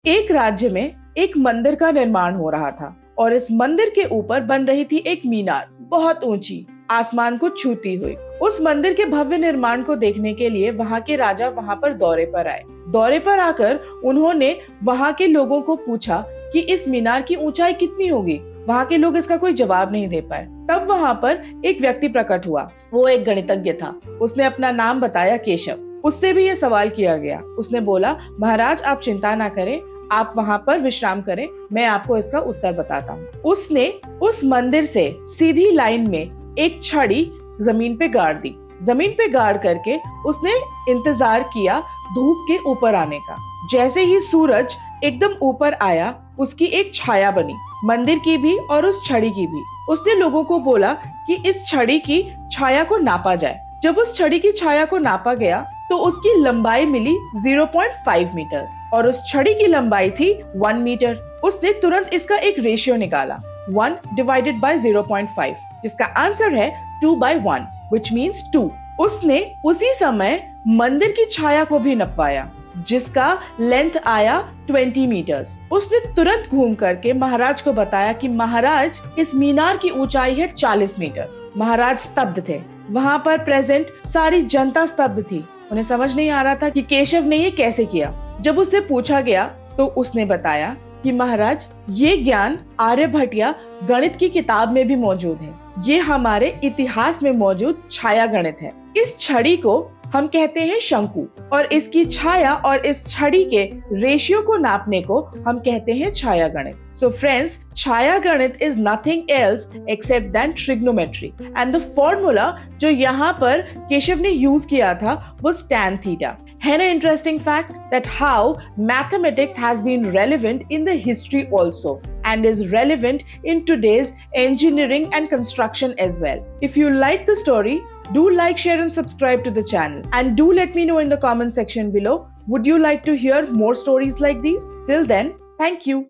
एक राज्य में एक मंदिर का निर्माण हो रहा था और इस मंदिर के ऊपर बन रही थी एक मीनार, बहुत ऊंची, आसमान को छूती हुई। उस मंदिर के भव्य निर्माण को देखने के लिए वहां के राजा वहां पर दौरे पर आए। दौरे पर आकर उन्होंने वहां के लोगों को पूछा कि इस मीनार की ऊंचाई कितनी होगी। वहां के लोग इसका कोई जवाब नहीं दे पाए। तब वहां पर एक व्यक्ति प्रकट हुआ। वो एक गणितज्ञ था। उसने अपना नाम बताया, केशव। उससे भी ये सवाल किया गया। उसने बोला, महाराज आप चिंता ना करें, आप वहां पर विश्राम करें, मैं आपको इसका उत्तर बताता हूँ। उसने उस मंदिर से सीधी लाइन में एक छड़ी जमीन पे गाड़ दी। जमीन पे गाड़ करके उसने इंतजार किया धूप के ऊपर आने का। जैसे ही सूरज एकदम ऊपर आया, उसकी एक छाया बनी, मंदिर की भी और उस छड़ी की भी। उसने लोगों को बोला कि इस छड़ी की छाया को नापा जाए। जब उस छड़ी की छाया को नापा गया तो उसकी लंबाई मिली 0.5 मीटर और उस छड़ी की लंबाई थी 1 मीटर। उसने तुरंत इसका एक रेशियो निकाला, 1 डिवाइडेड बाय 0.5, जिसका आंसर है 2/1, which means 2। उसने उसी समय मंदिर की छाया को भी नपवाया, जिसका लेंथ आया 20 मीटर्स। उसने तुरंत घूम करके महाराज को बताया कि महाराज इस मीनार की ऊंचाई है 40 मीटर। महाराज स्तब्ध थे। वहां पर प्रेजेंट सारी जनता स्तब्ध थी। उन्हें समझ नहीं आ रहा था कि केशव ने ये कैसे किया। जब उससे पूछा गया तो उसने बताया कि महाराज ये ज्ञान आर्यभट्ट या गणित की किताब में भी मौजूद है। ये हमारे इतिहास में मौजूद छाया गणित है। इस छड़ी को हम कहते हैं शंकु और इसकी छाया और इस छड़ी के रेशियो को नापने को हम कहते हैं छाया गणित। So friends, छाया गणित is nothing else except than trigonometry and the formula जो यहाँ पर केशव ने यूज किया था was tan theta। है ना interesting fact that how mathematics has been relevant in the history also and is relevant in today's engineering and construction as well. If you like the story, do like, share and subscribe to the channel and do let me know in the comment section below, would you like to hear more stories like these? Till then, thank you.